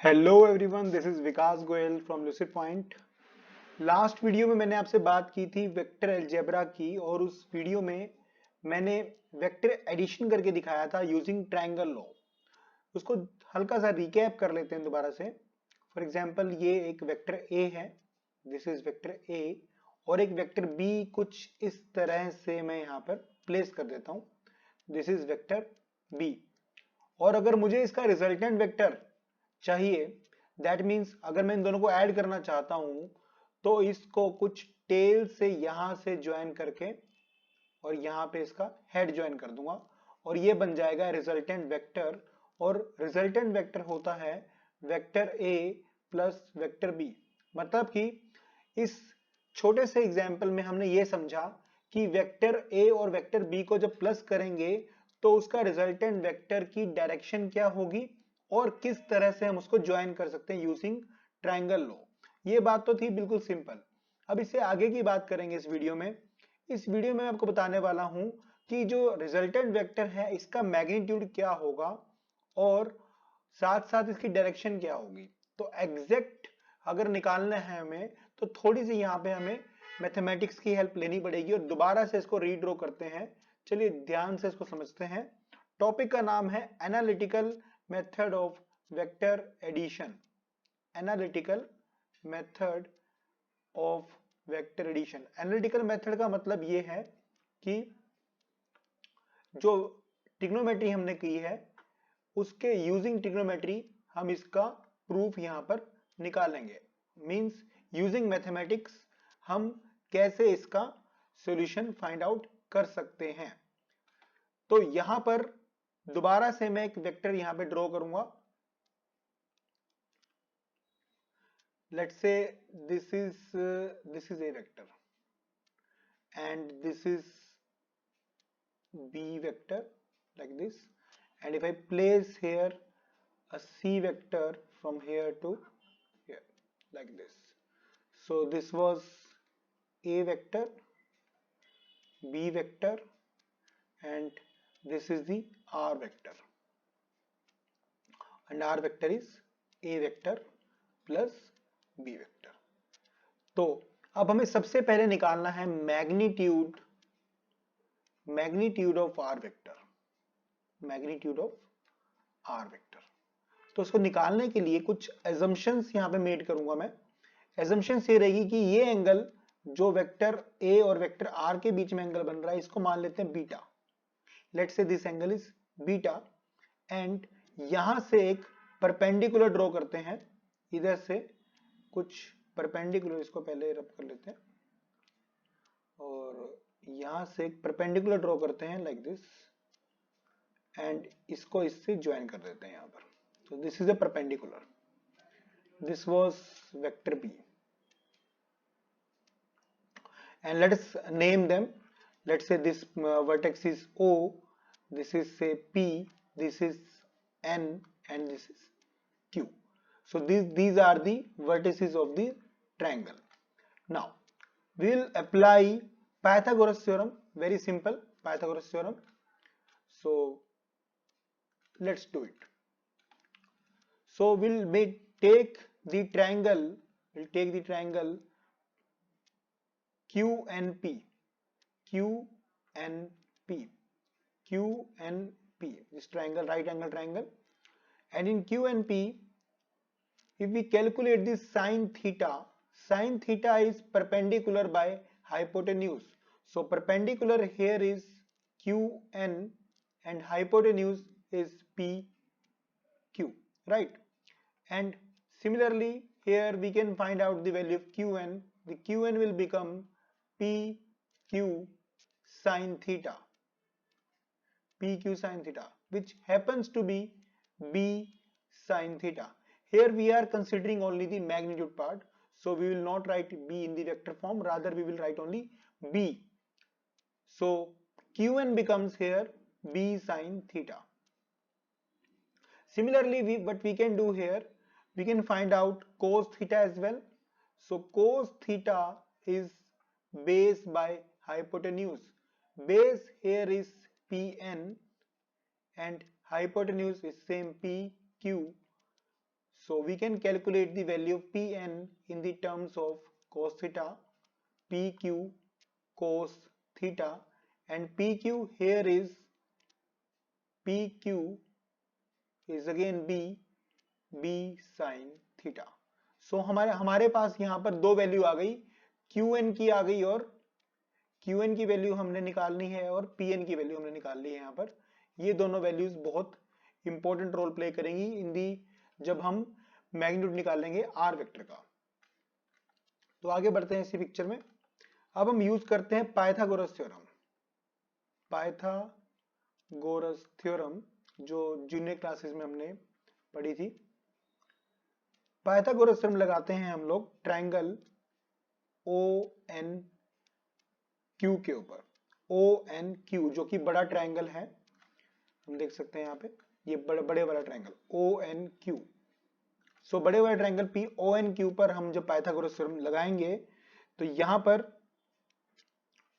Hello everyone, this is Vikas Goyal from lucid point. Last video में मैंने आपसे बात की थी वेक्टर अलजेब्रा की, और उस वीडियो में मैंने वेक्टर एडिशन करके दिखाया था यूजिंग ट्रायंगल लॉ। उसको हल्का सा रिकैप कर लेते हैं दोबारा से। फॉर एग्जांपल, ये एक वेक्टर ए है, दिस इज वेक्टर ए, और एक वेक्टर बी कुछ इस तरह से मैं यहाँ पर प्लेस कर देता हूँ। दिस इज वेक्टर बी, और अगर मुझे इसका रिजल्टेंट वेक्टर चाहिए, दैट मीन्स अगर मैं इन दोनों को ऐड करना चाहता हूं तो इसको कुछ टेल से यहां से ज्वाइन करके और यहां पे इसका हेड ज्वाइन कर दूंगा, और ये बन जाएगा रिजल्टेंट वेक्टर। और रिजल्टेंट वेक्टर होता है vector A plus vector B. मतलब कि इस छोटे से एग्जाम्पल में हमने ये समझा कि वेक्टर ए और वेक्टर बी को जब प्लस करेंगे तो उसका रिजल्टेंट वेक्टर की डायरेक्शन क्या होगी और किस तरह से हम उसको ज्वाइन कर सकते हैं यूजिंग ट्रायंगल लॉ। ये बात तो थी बिल्कुल सिंपल। अब इससे आगे की बात करेंगे इस वीडियो में। इस वीडियो में आपको बताने वाला हूं कि जो रिजल्टेंट वेक्टर है इसका मैग्नीट्यूड क्या होगा और साथ साथ इसकी डायरेक्शन क्या होगी। तो एग्जैक्ट अगर निकालना है हमें तो थोड़ी सी यहाँ पे हमें मैथमेटिक्स की हेल्प लेनी पड़ेगी, और दोबारा से इसको रीड्रॉ करते हैं। चलिए ध्यान से इसको समझते हैं। टॉपिक का नाम है analytical method of vector addition. Analytical method of vector addition. Analytical method का मतलब ये है कि जो ट्रिग्नोमेट्री हमने की है उसके यूजिंग ट्रिग्नोमेट्री हम इसका प्रूफ यहां पर निकालेंगे। मींस यूजिंग मैथमेटिक्स हम कैसे इसका सॉल्यूशन फाइंड आउट कर सकते हैं। तो यहां पर दोबारा से मैं एक वेक्टर यहां पे ड्रॉ करूंगा। Let's say this is a vector and this is b vector like this, and if I place here a c vector from here to here like this, so this was a vector, b vector, and this is the r vector, and r vector is a vector plus b vector. तो अब हमें सबसे पहले निकालना है magnitude of R vector. Magnitude of R vector, तो उसको निकालने के लिए कुछ एजम्पशंस यहां पे मेड करूंगा मैं। एजम्पशंस ये रहेगी कि ये एंगल जो वेक्टर ए और वेक्टर आर के बीच में एंगल बन रहा है इसको मान लेते हैं beta. Let's say this angle is beta, and यहां से एक परपेंडिकुलर ड्रॉ करते हैं। इधर से कुछ परपेंडिकुलर, इसको पहले रब कर लेते हैं, और यहां से एक परपेंडिकुलर ड्रॉ करते हैं लाइक दिस, एंड इसको इससे ज्वाइन कर देते हैं यहां पर। So this is a perpendicular. This was vector B. And let us name them. Let's say this vertex is O, this is say P, this is N, and this is Q. So these are the vertices of the triangle. Now we will apply Pythagoras theorem. Very simple Pythagoras theorem. So let's do it. So we'll take the triangle, QNP, QNP, QNP, this triangle, right angle triangle, and in QNP, if we calculate this sin theta is perpendicular by hypotenuse. So perpendicular here is QN and hypotenuse is PQ, right? And similarly here we can find out the value of Qn. The Qn will become PQ sin theta, PQ sin theta, which happens to be B sin theta. Here we are considering only the magnitude part, so we will not write B in the vector form, rather we will write only B. So Qn becomes here B sin theta. Similarly, what we can do here, we can find out cos theta as well. So cos theta is base by hypotenuse. Base here is Pn and hypotenuse is same PQ. So we can calculate the value of Pn in the terms of cos theta, PQ cos theta, and PQ here is PQ is again B sin theta. So हमारे पास यहाँ पर दो value आ गई, Qn की आ गई और Qn की value हमने निकालनी है और Pn की वैल्यू हमने निकालनी है। यहाँ पर ये दोनों वैल्यूज बहुत इंपॉर्टेंट रोल प्ले करेंगी इन दी जब हम मैग्नीट्यूड निकालेंगे आर वेक्टर का। तो आगे बढ़ते हैं इसी पिक्चर में। अब हम यूज करते हैं पाइथागोरस थ्योरम। पाइथागोरस थ्योरम जो जूनियर क्लासेस में हमने पढ़ी थी। पाइथागोरस थ्योरम लगाते हैं हम लोग ट्रायंगल ONQ के ऊपर। ONQ जो कि बड़ा ट्रायंगल है, हम देख सकते हैं यहाँ पे ये बड़े वाला ट्रायंगल ONQ। सो बड़े वाले ट्रायंगल ONQ पर हम जब पाइथागोरस थ्योरम लगाएंगे तो यहाँ पर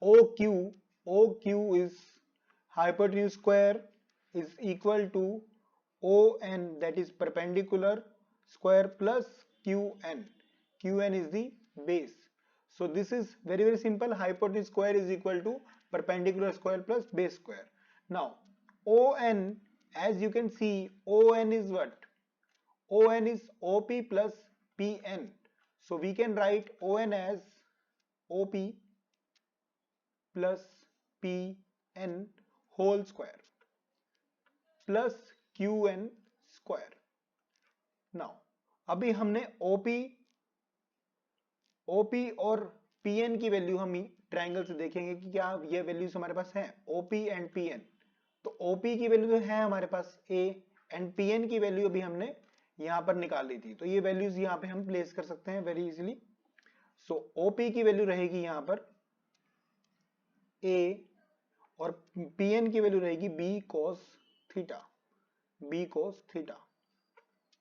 OQ is hypotenuse square is equal to ON, that is perpendicular square, plus QN. QN is the base. So this is very simple. Hypotenuse square is equal to perpendicular square plus base square. Now ON, as you can see, ON is what? ON is OP plus PN. So we can write ON as OP plus PN whole square plus QN square. Now अभी हमने OP और PN की value हम triangle से देखेंगे कि क्या ये वैल्यूज हमारे पास हैं OP एंड PN। तो OP की वैल्यू तो है हमारे पास A एंड PN की वैल्यू अभी हमने यहाँ पर निकाल ली थी, तो ये वैल्यूज यहाँ पे हम प्लेस कर सकते हैं वेरी इजीली। सो OP की वैल्यू रहेगी यहाँ पर A और PN की वैल्यू रहेगी B cos थीटा।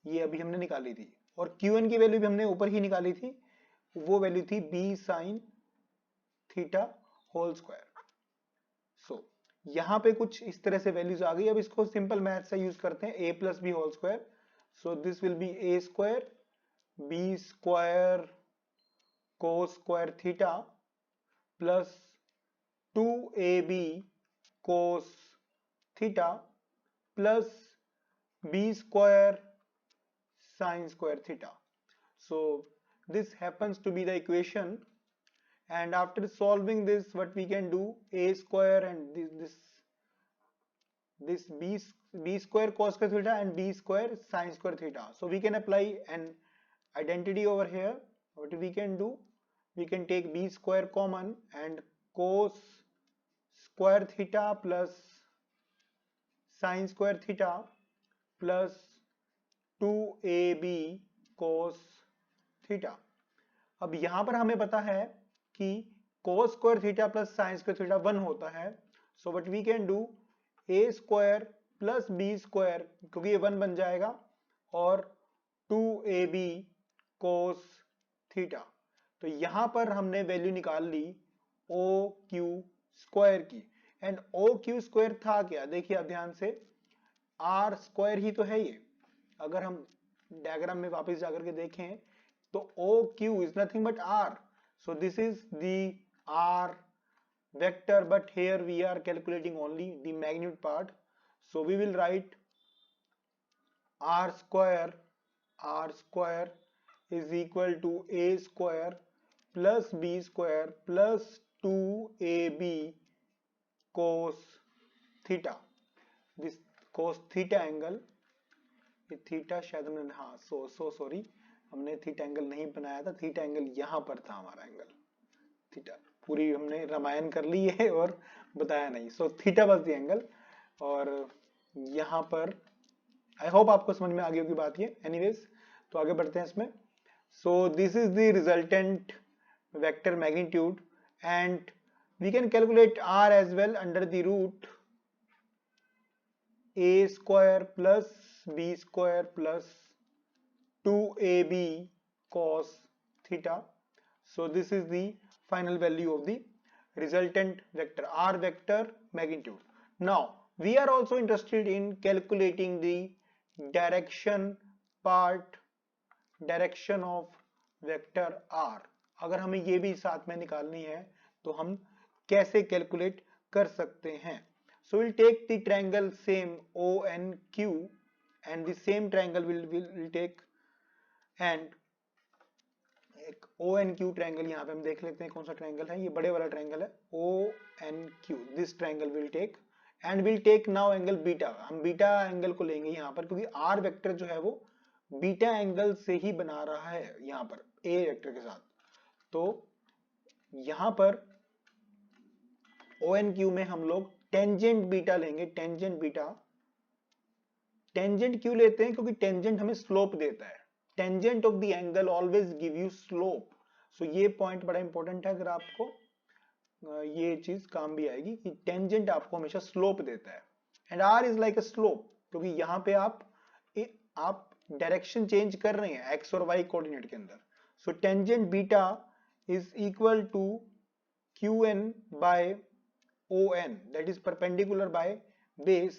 ये अभी हमने निकाली थी। और QN की वैल्यू भी हमने ऊपर ही निकाली थी, वो वैल्यू थी B sin theta whole square. So यहाँ पे कुछ इस तरह से वैल्यूज आ गई। अब इसको सिंपल मैथ से यूज करते हैं, A plus B whole square. So this will be A square B square cos square theta plus 2AB cos theta plus B square sin square theta. So this happens to be the equation, and after solving this, what we can do, A square and this B square cos square theta and B square sin square theta. So we can apply an identity over here. What we can do, we can take B square common and cos square theta plus sin square theta plus 2AB cos theta. अब यहां पर हमें पता है कि cos square theta plus sin square theta 1 होता है। So what we can do, A square plus B square, क्योंकि ये 1 बन जाएगा, और 2AB cos थीटा। तो यहां पर हमने वैल्यू निकाल ली OQ स्क्वायर की। एंड OQ स्क्वायर था क्या, देखिए आप ध्यान से, R स्क्वायर ही तो है ये। अगर हम डायग्राम में वापस जाकर के देखें तो OQ is nothing but R. So this is the R vector, but here we are calculating only the magnitude part. So we will write R square is equal to A square plus B square plus 2AB cos theta. This cos theta angle, ये theta शायद हमने, हाँ so sorry, हमने theta angle नहीं बनाया था, theta angle यहाँ पर था हमारा एंगल थीटा। पूरी हमने रामायण कर ली है और बताया नहीं। So theta was the angle, और यहाँ पर आई होप आपको समझ में आ गई होगी बात ये। एनीवेज, तो आगे बढ़ते हैं इसमें। So this is the resultant vector magnitude and we can calculate R as well under the root A square plus B square plus 2AB cos theta. So this is the final value of the resultant vector, R vector magnitude. Now we are also interested in calculating the direction part direction of vector R. अगर हमें ये भी साथ में निकालनी है तो हम कैसे कैलकुलेट कर सकते हैं? So will take the triangle same ONQ and the same triangle will take and एक ONQ ट्रायंगल यहाँ पे हम देख लेते हैं कौन सा ट्रायंगल है। ये बड़े वाला ट्रायंगल है ONQ। This triangle will take and will take now angle beta. हम बीटा एंगल को लेंगे यहाँ पर, क्योंकि आर वेक्टर जो है वो बीटा एंगल से ही बना रहा है यहाँ पर ए वेक्टर के साथ। तो यहाँ पर ONQ में हम लोग टेंजेंट बीटा लेंगे। टेंजेंट बीटा, टेंजेंट क्यों लेते हैं? क्योंकि टेंजेंट हमें स्लोप देता है। Tangent of the angle always give you slope. So ये पॉइंट बड़ा इंपॉर्टेंट है, अगर आपको ये चीज काम भी आएगी कि टेंजेंट आपको हमेशा स्लोप देता है and R is like a slope, क्योंकि यहाँ पे आप डायरेक्शन चेंज कर रहे हैं एक्स और वाई कोऑर्डिनेट के अंदर। So tangent beta is equal to QN by ON, that is perpendicular by base,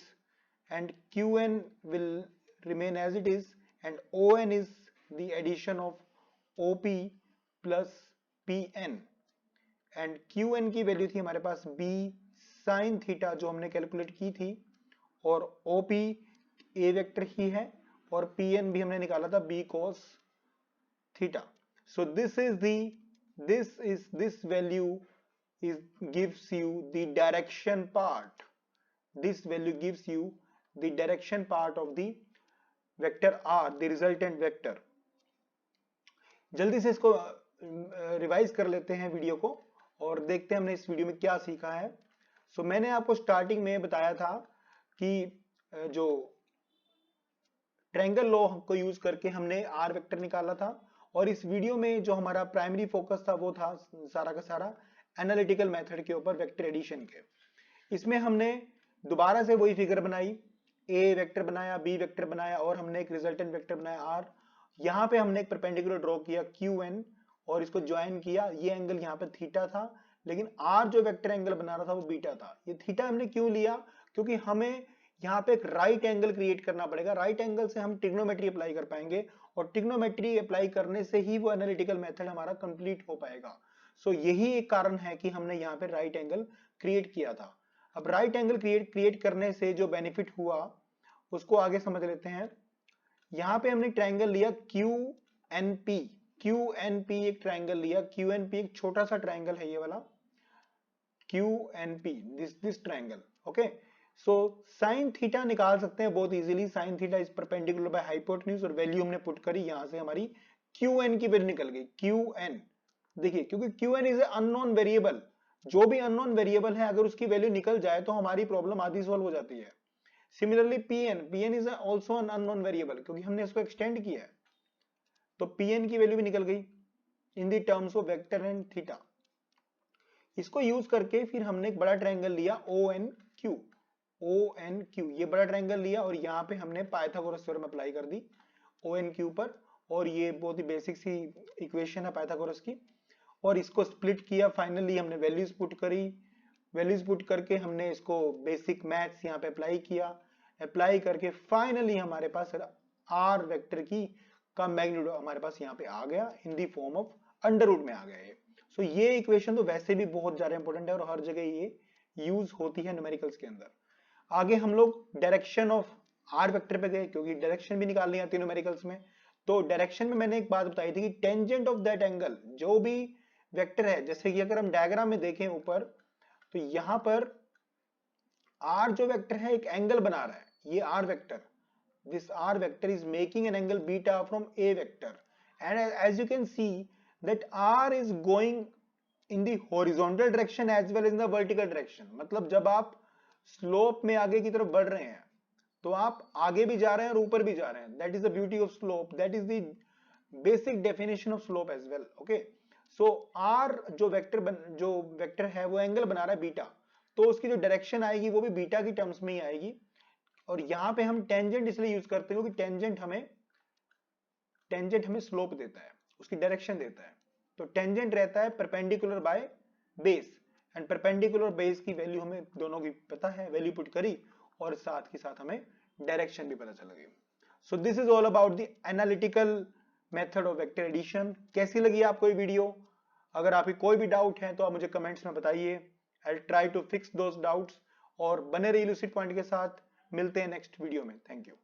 and QN will remain as it is and ON is the addition of OP plus PN and QN की value थी हमारे पास B sin theta जो हमने calculate की थी, और OP A vector ही है और PN भी हमने निकाला था B cos theta. So this value gives you the direction part. This value gives you the direction part of the vector R, the resultant vector. जल्दी से इसको रिवाइज कर लेते हैं वीडियो को और देखते हैं हमने इस वीडियो में क्या सीखा है। सो मैंने आपको स्टार्टिंग में बताया था कि जो ट्रायंगल लॉ को यूज करके हमने आर वेक्टर निकाला था, और इस वीडियो में जो हमारा प्राइमरी फोकस था वो था सारा का सारा एनालिटिकल मेथड के ऊपर, वेक्टर एडिशन के। इसमें हमने दोबारा से वही फिगर बनाई, ए वेक्टर बनाया, बी वेक्टर बनाया और हमने एक रिजल्टेंट वेक्टर बनाया आर। यहाँ पे हमने एक परपेंडिकुलर ड्रॉ किया QN और इसको ज्वाइन किया। ये एंगल यहाँ पे थीटा था, लेकिन आर जो वेक्टर एंगल बना रहा था वो बीटा था। ये थीटा हमने क्यों लिया? क्योंकि हमें यहाँ पे एक राइट एंगल क्रिएट करना पड़ेगा। राइट एंगल से हम ट्रिग्नोमेट्री अप्लाई कर पाएंगे और ट्रिग्नोमेट्री अप्लाई करने से ही वो एनालिटिकल मेथड हमारा कंप्लीट हो पाएगा। सो यही एक कारण है कि हमने यहाँ पे राइट एंगल क्रिएट किया था। अब राइट एंगल क्रिएट करने से जो बेनिफिट हुआ उसको आगे समझ लेते हैं। यहाँ पे हमने ट्रायंगल लिया QNP। QNP एक ट्रायंगल लिया। QNP एक छोटा सा ट्रायंगल है, ये वाला QNP, this triangle. Okay, so sine theta निकाल सकते हैं बहुत easily. Sine theta is perpendicular by hypotenuse और वैल्यू हमने पुट करी, यहां से हमारी QN की वैल्यू निकल गई। QN देखिए, क्योंकि QN इज अननोन वेरिएबल। जो भी अननोन वेरिएबल है अगर उसकी वैल्यू निकल जाए तो हमारी प्रॉब्लम आधी सॉल्व हो जाती है। Similarly PN is also an unknown variable, क्योंकि हमने इसको एक्सटेंड किया है, तो PN की वैल्यू भी निकल गई in the terms of vector and theta. इसको यूज करके फिर हमने एक बड़ा ट्रायंगल लिया ONQ। ये बड़ा ट्रायंगल लिया और यहाँ पे हमने पाइथागोरस थ्योरम अप्लाई कर दी ONQ पर, और ये बहुत ही बेसिक सी इक्वेशन है पाइथागोरस की, और इसको स्प्लिट किया। फाइनली हमने वैल्यूज पुट करी। वैल्यूज पुट करके हमने इसको बेसिक मैथ्स यहाँ पे अप्लाई किया। अप्लाई करके फाइनली हमारे पास आर वेक्टर की का मैग्नीट्यूड हमारे पास यहाँ पे आ गया in the form of under root में आ गया ये। सो ये इक्वेशन तो वैसे भी बहुत ज्यादा इंपॉर्टेंट है और हर जगह ये यूज होती है न्यूमेरिकल्स के अंदर। आगे हम लोग डायरेक्शन ऑफ आर वेक्टर पे गए, क्योंकि डायरेक्शन भी निकालनी आती है न्यूमेरिकल्स में। तो डायरेक्शन में मैंने एक बात बताई थी कि टेंजेंट ऑफ दैट एंगल, जो भी वेक्टर है, जैसे कि अगर हम डायग्राम में देखें ऊपर, तो यहां पर आर जो वेक्टर है एक एंगल बना रहा है। ये R vector, this r vector is making an angle beta from a vector, and as you can see that r is going in the horizontal direction as well as in the vertical direction। मतलब जब आप slope में आगे की तरफ बढ़ रहे हैं तो आप आगे भी जा रहे हैं और ऊपर भी जा रहे हैं। that is the beauty of slope, that is the basic definition of slope as well। okay, so r जो वेक्टर है वो एंगल बना रहा है बीटा, तो उसकी जो डायरेक्शन आएगी वो भी बीटा की टर्म्स में ही आएगी। और यहां पे हम टेंजेंट इसलिए यूज करते हैं क्योंकि टेंजेंट हमें स्लोप देता है, उसकी डायरेक्शन देता है। तो टेंजेंट रहता है perpendicular by base, and perpendicular base की वैल्यू हमें दोनों की पता है, वैल्यू पुट करी और साथ ही साथ हमें डायरेक्शन भी पता चल गई। So this is all about the analytical method of vector addition. कैसी लगी आपको ये वीडियो? अगर आपकी कोई भी डाउट है तो आप मुझे कमेंट्स में बताइए। I will try to fix those doubts. और बने रहिए लूसिड पॉइंट के साथ। मिलते हैं नेक्स्ट वीडियो में। Thank you.